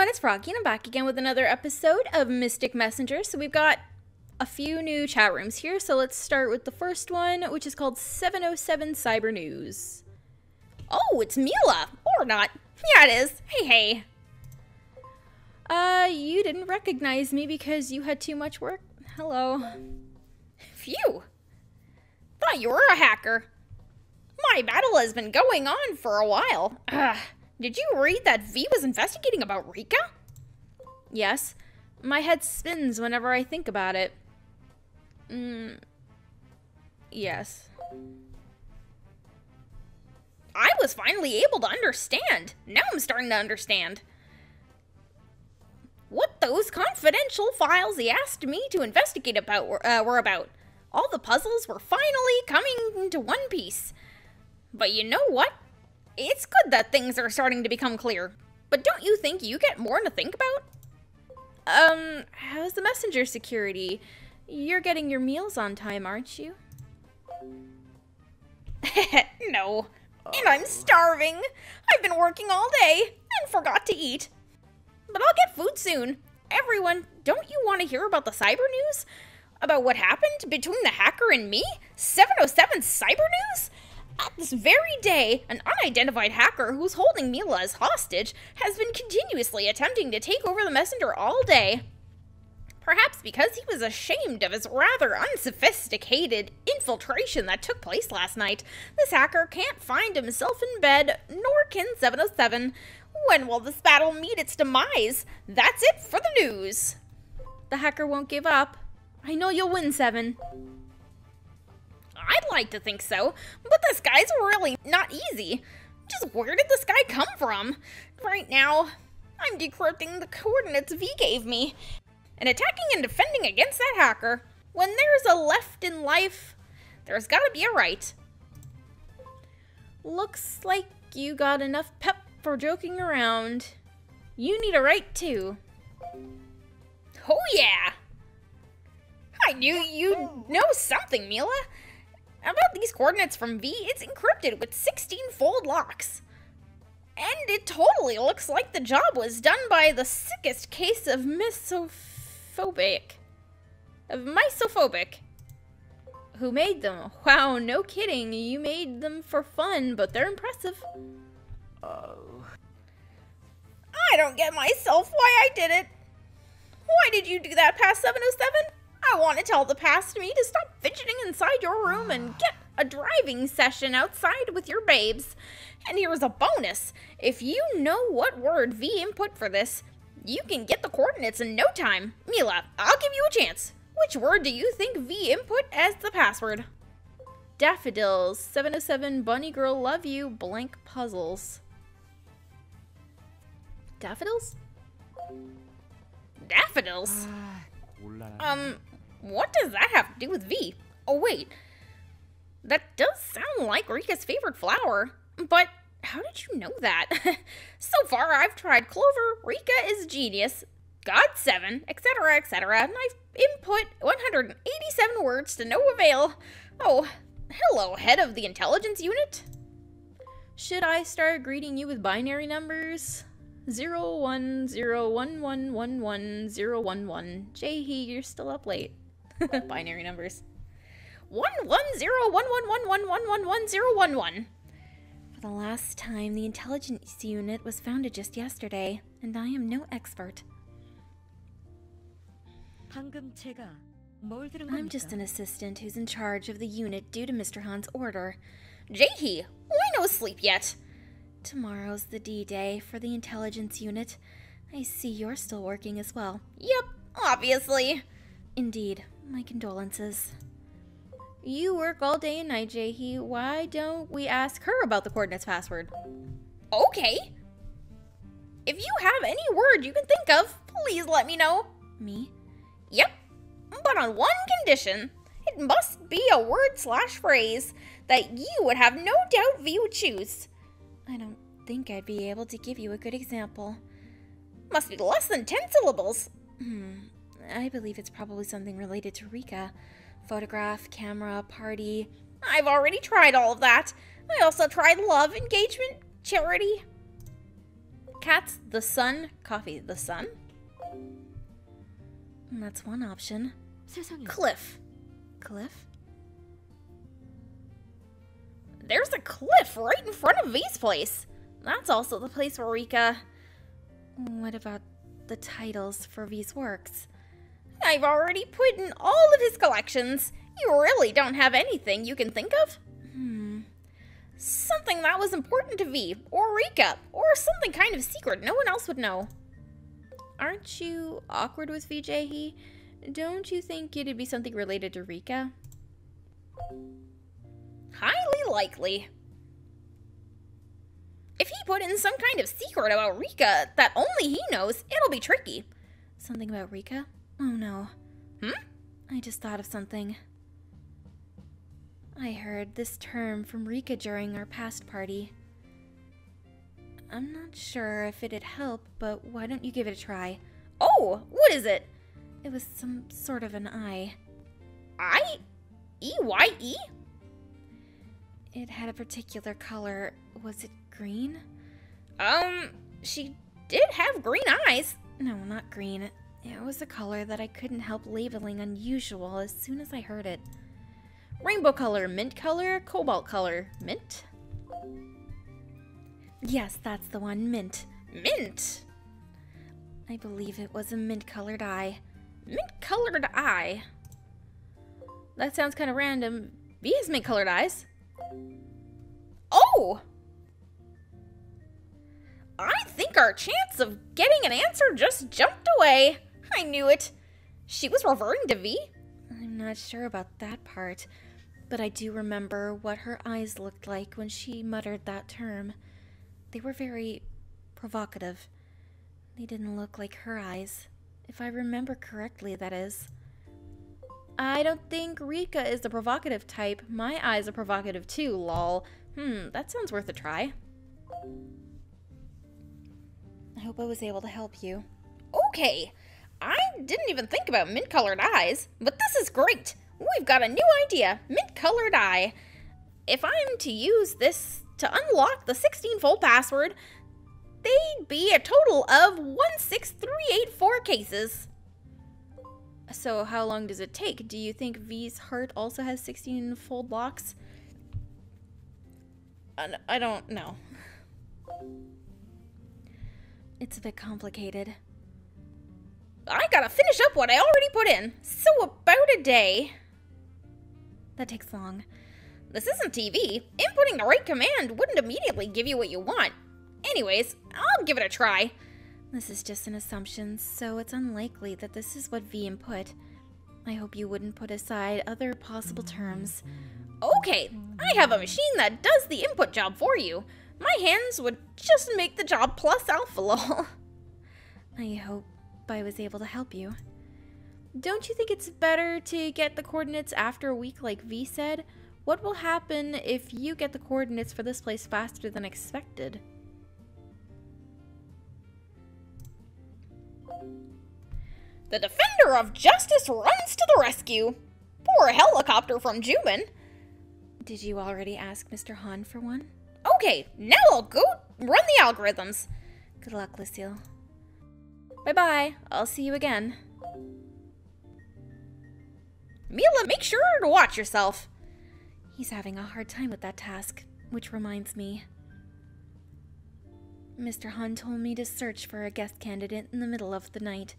everyone, it's Froggy, and I'm back again with another episode of Mystic Messenger. So we've got a few new chat rooms here, so let's start with the first one, which is called 707 Cyber News. Oh, it's Mila! Or not. Yeah, it is. Hey. You didn't recognize me because you had too much work? Hello. Phew. Thought you were a hacker. My battle has been going on for a while. Did you read that V was investigating about Rika? Yes. My head spins whenever I think about it. Yes. I was finally able to understand. Now I'm starting to understand. What those confidential files he asked me to investigate about were about. All the puzzles were finally coming into one piece. But you know what? It's good that things are starting to become clear. But don't you think you get more to think about? How's the messenger security? You're getting your meals on time, aren't you? No. And I'm starving. I've been working all day and forgot to eat. But I'll get food soon. Everyone, don't you want to hear about the cyber news? About what happened between the hacker and me? 707 cyber news? At this very day, an unidentified hacker who's holding Mila as hostage has been continuously attempting to take over the messenger all day. Perhaps because he was ashamed of his rather unsophisticated infiltration that took place last night, this hacker can't find himself in bed, nor can 707. When will this battle meet its demise? That's it for the news. The hacker won't give up. I know you'll win, 7. I'd like to think so, but this guy's really not easy. Just where did this guy come from? Right now, I'm decrypting the coordinates V gave me and attacking and defending against that hacker. When there's a left in life, there's gotta be a right. Looks like you got enough pep for joking around. You need a right too. Oh yeah! I knew you'd know something, Mila. About these coordinates from V, it's encrypted with 16-fold locks. And it totally looks like the job was done by the sickest case of misophobic. Who made them? Wow, no kidding. You made them for fun, but they're impressive. Oh. I don't get myself why I did it. Why did you do that past 707? I want to tell the past me to stop fidgeting inside your room and get a driving session outside with your babes. And here's a bonus. If you know what word V input for this, you can get the coordinates in no time. Mila, I'll give you a chance. Which word do you think V input as the password? Daffodils, 707, bunny girl love you, blank puzzles. Daffodils? Daffodils? What does that have to do with V? Oh, wait. That does sound like Rika's favorite flower. But how did you know that? So far, I've tried Clover, Rika is genius, God 7, etc., etc., and I've input 187 words to no avail. Oh, hello, head of the intelligence unit. Should I start greeting you with binary numbers? 01011111011. Jaehee, you're still up late. Binary numbers. 11011111111. For the last time, the intelligence unit was founded just yesterday, and I am no expert. I'm just an assistant who's in charge of the unit due to Mr. Han's order. Jaehee, why no sleep yet? Tomorrow's the D-Day for the intelligence unit. I see you're still working as well. Yep, obviously. Indeed, my condolences. You work all day and night, Jaehee. Why don't we ask her about the coordinates password? Okay. If you have any word you can think of, please let me know. Me? Yep, but on one condition. It must be a word/phrase that you would have no doubt V would choose. I don't think I'd be able to give you a good example. Must be less than 10 syllables. I believe it's probably something related to Rika. Photograph, camera, party. I've already tried all of that. I also tried love, engagement, charity. Cats the sun, coffee the sun? That's one option. Cliff. Cliff? There's a cliff right in front of V's place. That's also the place where Rika... What about the titles for V's works? I've already put in all of his collections. You really don't have anything you can think of? Something that was important to V, or Rika, or something kind of secret no one else would know. Aren't you awkward with VJ? Don't you think it'd be something related to Rika? Highly likely. If he put in some kind of secret about Rika that only he knows, it'll be tricky. Something about Rika? Oh no. I just thought of something. I heard this term from Rika during our past party. I'm not sure if it'd help, but why don't you give it a try? Oh, what is it? It was some sort of an eye. Eye? E-Y-E? It had a particular color. Was it green? She did have green eyes. No, not green. It was a color that I couldn't help labeling unusual as soon as I heard it. Rainbow color, mint color, cobalt color, mint? Yes, that's the one, mint. Mint? I believe it was a mint-colored eye. Mint-colored eye? That sounds kind of random. V has mint-colored eyes. Oh! I think our chance of getting an answer just jumped away. I knew it. She was referring to V? I'm not sure about that part, but I do remember what her eyes looked like when she muttered that term. They were very provocative. They didn't look like her eyes. If I remember correctly, that is. I don't think Rika is the provocative type. My eyes are provocative too, lol. That sounds worth a try. I hope I was able to help you. Okay, I didn't even think about mint-colored eyes, but this is great. We've got a new idea, mint-colored eye. If I'm to use this to unlock the 16-fold password, they'd be a total of 16384 cases. So how long does it take? Do you think V's heart also has 16-fold locks? I don't know. It's a bit complicated. I gotta finish up what I already put in. So about a day. That takes long. This isn't TV. Inputting the right command wouldn't immediately give you what you want. Anyways, I'll give it a try. This is just an assumption, so it's unlikely that this is what V input. I hope you wouldn't put aside other possible terms. Okay, I have a machine that does the input job for you. My hands would just make the job plus alpha lol. I hope I was able to help you. Don't you think it's better to get the coordinates after a week like V said? What will happen if you get the coordinates for this place faster than expected? The Defender of Justice runs to the rescue. Poor helicopter from Juman. Did you already ask Mr. Han for one? Okay, now I'll go run the algorithms. Good luck, Lucille. Bye-bye. I'll see you again. Mila, make sure to watch yourself. He's having a hard time with that task, which reminds me. Mr. Han told me to search for a guest candidate in the middle of the night,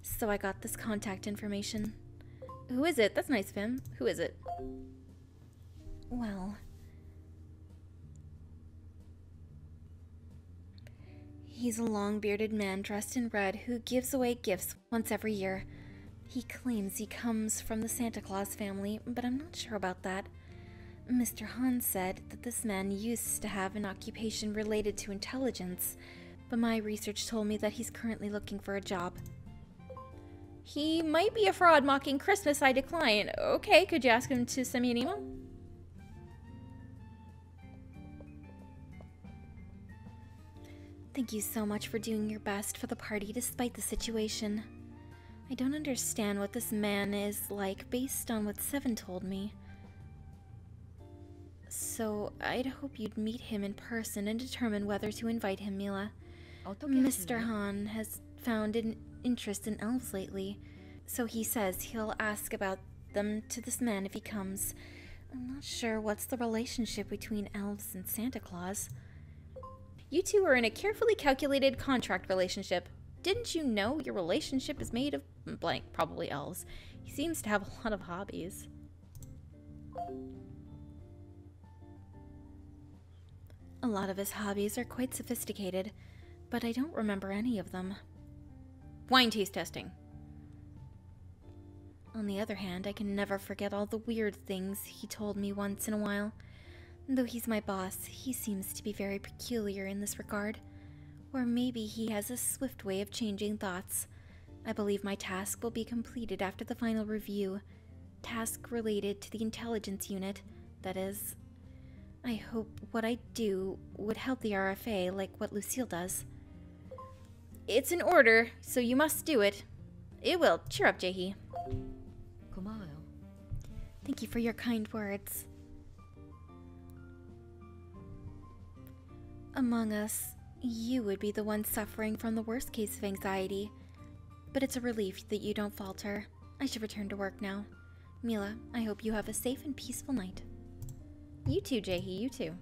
so I got this contact information. Who is it? That's nice of him. Who is it? Well, he's a long-bearded man dressed in red who gives away gifts once every year. He claims he comes from the Santa Claus family, but I'm not sure about that. Mr. Han said that this man used to have an occupation related to intelligence, but my research told me that he's currently looking for a job. He might be a fraud mocking Christmas, I decline. Okay, could you ask him to send me an email? Thank you so much for doing your best for the party despite the situation. I don't understand what this man is like based on what Seven told me. So I'd hope you'd meet him in person and determine whether to invite him, Mila. Mr. Han has found an interest in elves lately, so he says he'll ask about them to this man if he comes. I'm not sure what's the relationship between elves and Santa Claus. You two are in a carefully calculated contract relationship. Didn't you know your relationship is made of blank, probably elves? He seems to have a lot of hobbies. A lot of his hobbies are quite sophisticated, but I don't remember any of them. Wine taste testing. On the other hand, I can never forget all the weird things he told me once in a while. Though he's my boss, he seems to be very peculiar in this regard. Or maybe he has a swift way of changing thoughts. I believe my task will be completed after the final review. Task related to the intelligence unit, that is. I hope what I do would help the RFA like what Lucille does. It's an order, so you must do it. It will. Cheer up, Jae-hee. Thank you for your kind words. Among us, you would be the one suffering from the worst case of anxiety. But it's a relief that you don't falter. I should return to work now. Mila, I hope you have a safe and peaceful night. You too, Jae-hee, you too.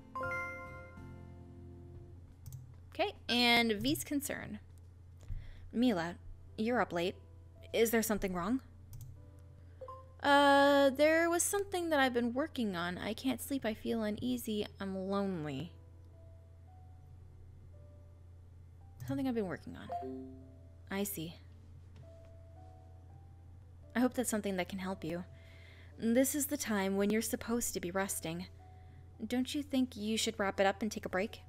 Okay, and V's concern. Mila, you're up late. Is there something wrong? There was something that I've been working on. I can't sleep, I feel uneasy, I'm lonely. Something I've been working on. I see. I hope that's something that can help you. This is the time when you're supposed to be resting. Don't you think you should wrap it up and take a break?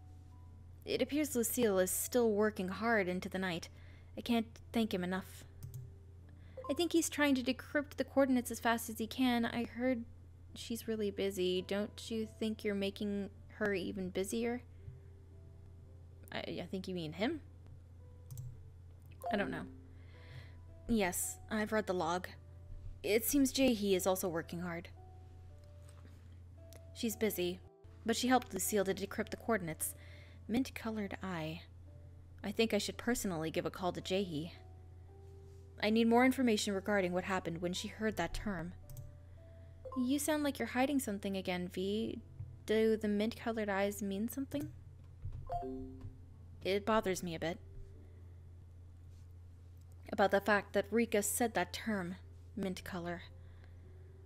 It appears Lucille is still working hard into the night. I can't thank him enough. I think he's trying to decrypt the coordinates as fast as he can. I heard she's really busy. Don't you think you're making her even busier? I think you mean him? I don't know. Yes, I've read the log. It seems Jae-hee is also working hard. She's busy, but she helped Lucille to decrypt the coordinates. Mint-colored eye. I think I should personally give a call to Jae-hee. I need more information regarding what happened when she heard that term. You sound like you're hiding something again, V. Do the mint-colored eyes mean something? It bothers me a bit. About the fact that Rika said that term, mint color.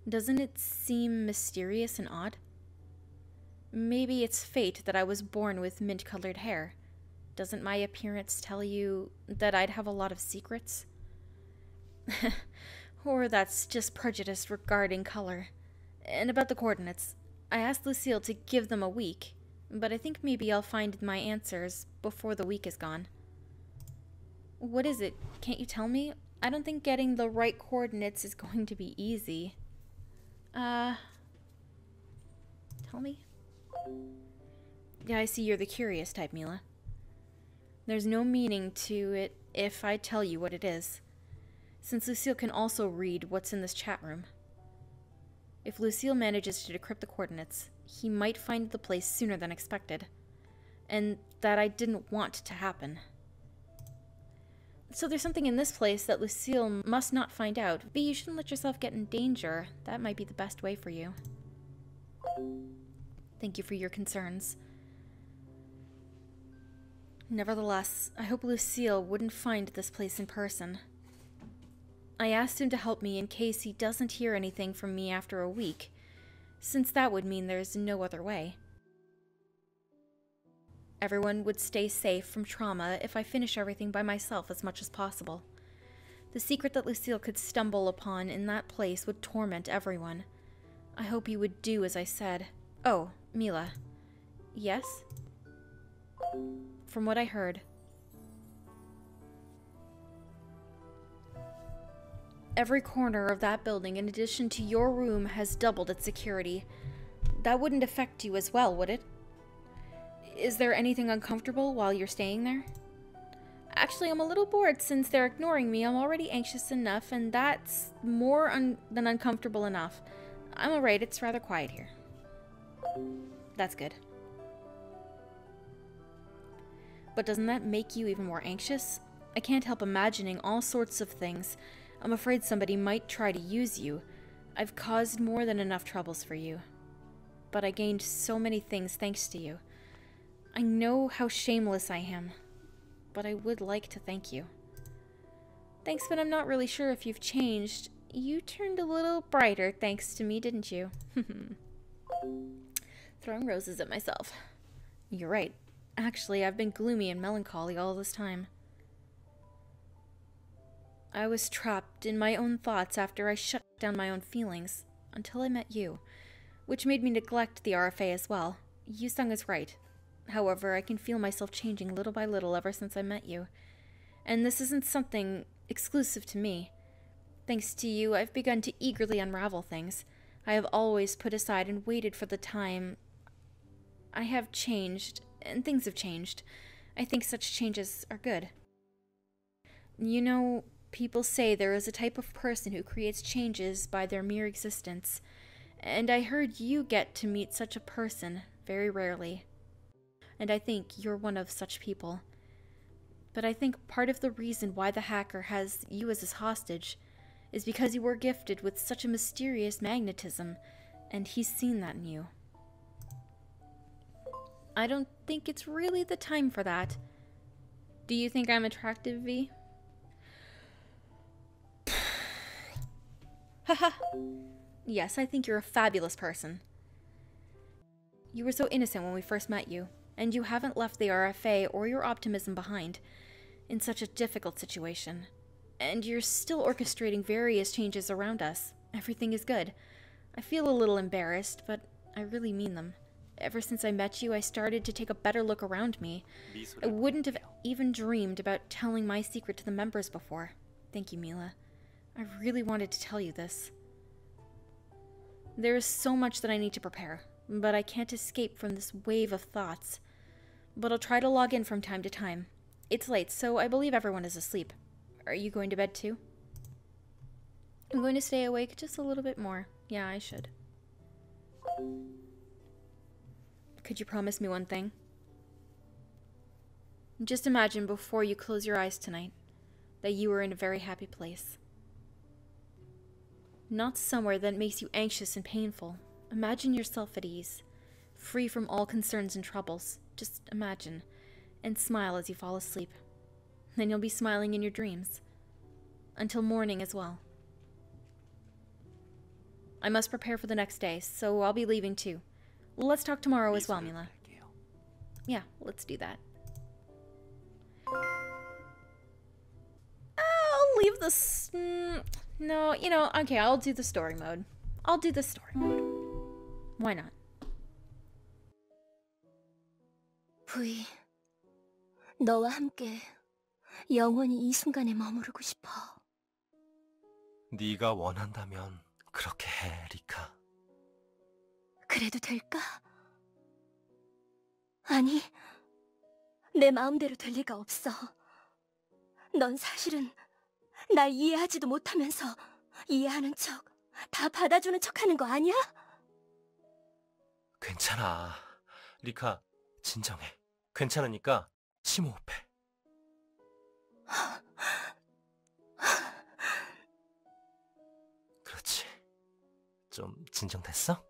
Doesn't it seem mysterious and odd? Maybe it's fate that I was born with mint-colored hair. Doesn't my appearance tell you that I'd have a lot of secrets? Or that's just prejudice regarding color. And about the coordinates, I asked Lucille to give them a week, but I think maybe I'll find my answers before the week is gone. What is it? Can't you tell me? I don't think getting the right coordinates is going to be easy. Tell me? Yeah, I see you're the curious type, Mila. There's no meaning to it if I tell you what it is, since Lucille can also read what's in this chat room. If Lucille manages to decrypt the coordinates, he might find the place sooner than expected, and that I didn't want to happen. So there's something in this place that Lucille must not find out, but you shouldn't let yourself get in danger. That might be the best way for you. Thank you for your concerns. Nevertheless, I hope Lucille wouldn't find this place in person. I asked him to help me in case he doesn't hear anything from me after a week, since that would mean there's no other way. Everyone would stay safe from trauma if I finish everything by myself as much as possible. The secret that Lucille could stumble upon in that place would torment everyone. I hope you would do as I said. Oh, Mila. Yes? From what I heard, every corner of that building, in addition to your room, has doubled its security. That wouldn't affect you as well, would it? Is there anything uncomfortable while you're staying there? Actually, I'm a little bored since they're ignoring me. I'm already anxious enough, and that's more than uncomfortable enough. I'm alright, it's rather quiet here. That's good. But doesn't that make you even more anxious? I can't help imagining all sorts of things. I'm afraid somebody might try to use you. I've caused more than enough troubles for you. But I gained so many things thanks to you. I know how shameless I am, but I would like to thank you. Thanks, but I'm not really sure if you've changed. You turned a little brighter thanks to me, didn't you? Throwing roses at myself. You're right. Actually, I've been gloomy and melancholy all this time. I was trapped in my own thoughts after I shut down my own feelings, until I met you, which made me neglect the RFA as well. Yusung is right. However, I can feel myself changing little by little ever since I met you. And this isn't something exclusive to me. Thanks to you, I've begun to eagerly unravel things. I have always put aside and waited for the time. I have changed, and things have changed. I think such changes are good. You know, people say there is a type of person who creates changes by their mere existence. And I heard you get to meet such a person very rarely. And I think you're one of such people. But I think part of the reason why the hacker has you as his hostage is because you were gifted with such a mysterious magnetism, and he's seen that in you. I don't think it's really the time for that. Do you think I'm attractive, V? Haha. Yes, I think you're a fabulous person. You were so innocent when we first met you, and you haven't left the RFA or your optimism behind in such a difficult situation. And you're still orchestrating various changes around us. Everything is good. I feel a little embarrassed, but I really mean them. Ever since I met you, I started to take a better look around me. I wouldn't have even dreamed about telling my secret to the members before. Thank you, Mila. I really wanted to tell you this. There is so much that I need to prepare, but I can't escape from this wave of thoughts. But I'll try to log in from time to time. It's late, so I believe everyone is asleep. Are you going to bed too? I'm going to stay awake just a little bit more. Yeah, I should. Could you promise me one thing? Just imagine before you close your eyes tonight that you are in a very happy place. Not somewhere that makes you anxious and painful. Imagine yourself at ease, free from all concerns and troubles. Just imagine, and smile as you fall asleep. Then you'll be smiling in your dreams. Until morning as well. I must prepare for the next day, so I'll be leaving too. Let's talk tomorrow as well, Mila. Yeah, let's do that. I'll leave this... No, you know, okay, I'll do the story mode. I'll do the story mode. Why not? 부이, 너와 함께 영원히 이 순간에 머무르고 싶어. 네가 원한다면 그렇게 해, 리카. 그래도 될까? 아니, 내 마음대로 될 리가 없어. 넌 사실은 날 이해하지도 못하면서 이해하는 척, 다 받아주는 척하는 거 아니야? 괜찮아. 리카, 진정해. 괜찮으니까 심호흡해. 그렇지. 좀 진정됐어?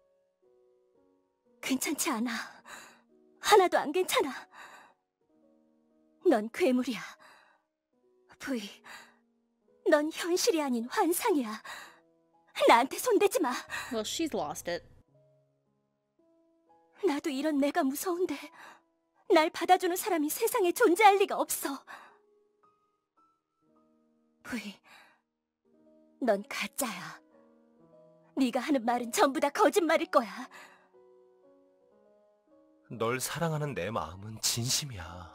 괜찮지 않아. 하나도 안 괜찮아. 넌 괴물이야. 부이, 넌 현실이 아닌 환상이야. 나한테 손대지 마. Well, she's lost it. 나도 이런 내가 무서운데 날 받아주는 사람이 세상에 존재할 리가 없어. 부이, 넌 가짜야. 네가 하는 말은 전부 다 거짓말일 거야. 널 사랑하는 내 마음은 진심이야.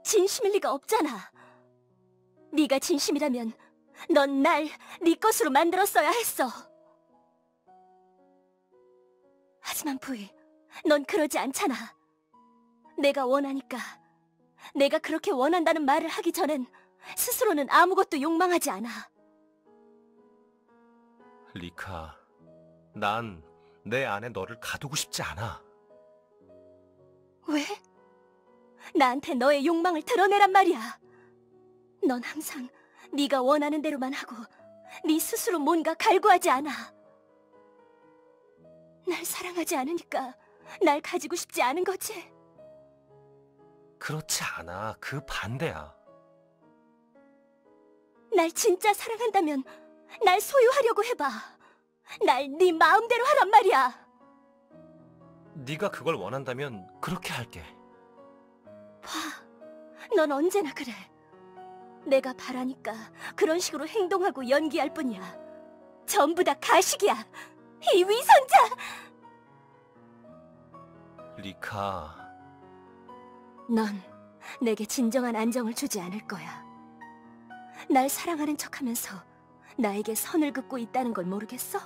진심일 리가 없잖아. 네가 진심이라면 넌 날 네 것으로 만들었어야 했어. 하지만 부이, 넌 그러지 않잖아. 내가 원하니까, 내가 그렇게 원한다는 말을 하기 전엔 스스로는 아무것도 욕망하지 않아. 리카, 난 내 안에 너를 가두고 싶지 않아. 왜? 나한테 너의 욕망을 드러내란 말이야. 넌 항상 네가 원하는 대로만 하고 네 스스로 뭔가 갈구하지 않아. 날 사랑하지 않으니까 날 가지고 싶지 않은 거지. 그렇지 않아. 그 반대야. 날 진짜 사랑한다면 날 소유하려고 해봐. 날 네 마음대로 하란 말이야. 네가 그걸 원한다면 그렇게 할게. 봐, 넌 언제나 그래. 내가 바라니까 그런 식으로 행동하고 연기할 뿐이야. 전부 다 가식이야. 이 위선자! 리카, 넌 내게 진정한 안정을 주지 않을 거야. 날 사랑하는 척하면서 나에게 선을 긋고 있다는 걸 모르겠어?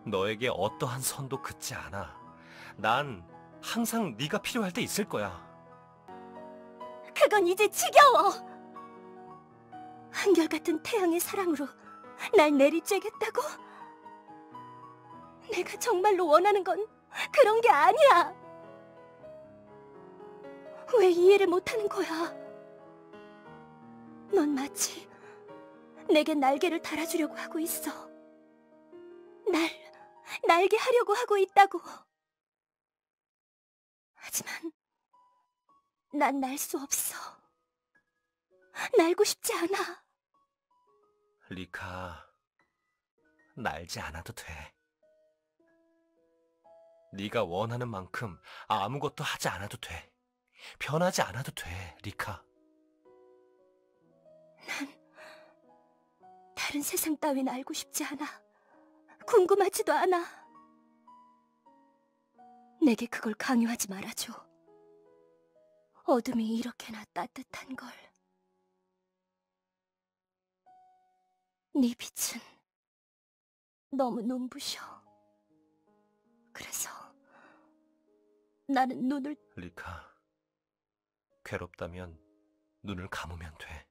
너에게 어떠한 선도 긋지 않아. 난 항상 네가 필요할 때 있을 거야. 그건 이제 지겨워! 한결같은 태양의 사랑으로 날 내리쬐겠다고? 내가 정말로 원하는 건 그런 게 아니야! 왜 이해를 못하는 거야? 넌 마치 내게 날개를 달아주려고 하고 있어. 날게 하려고 하고 있다고. 하지만 난 날 수 없어. 날고 싶지 않아. 리카, 날지 않아도 돼. 네가 원하는 만큼 아무것도 하지 않아도 돼. 변하지 않아도 돼, 리카. 난 다른 세상 따윈 알고 싶지 않아. 궁금하지도 않아. 내게 그걸 강요하지 말아줘. 어둠이 이렇게나 따뜻한 걸. 네 빛은 너무 눈부셔. 그래서 나는 눈을... 리카, 괴롭다면 눈을 감으면 돼.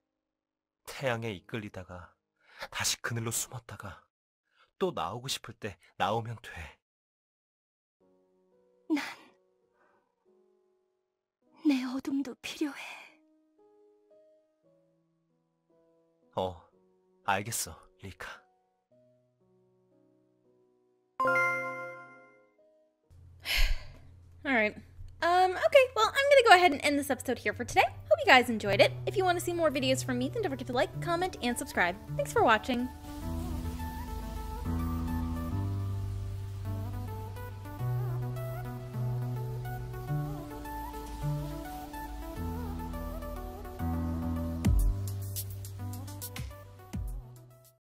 태양에 이끌리다가 다시 그늘로 숨었다가 또 나오고 싶을 때 나오면 돼. 난 내 어둠도 필요해. 알겠어, 리카. Alright. Okay, well, I'm gonna go ahead and end this episode here for today. Hope you guys enjoyed it. If you want to see more videos from me, then don't forget to like, comment, and subscribe. Thanks for watching.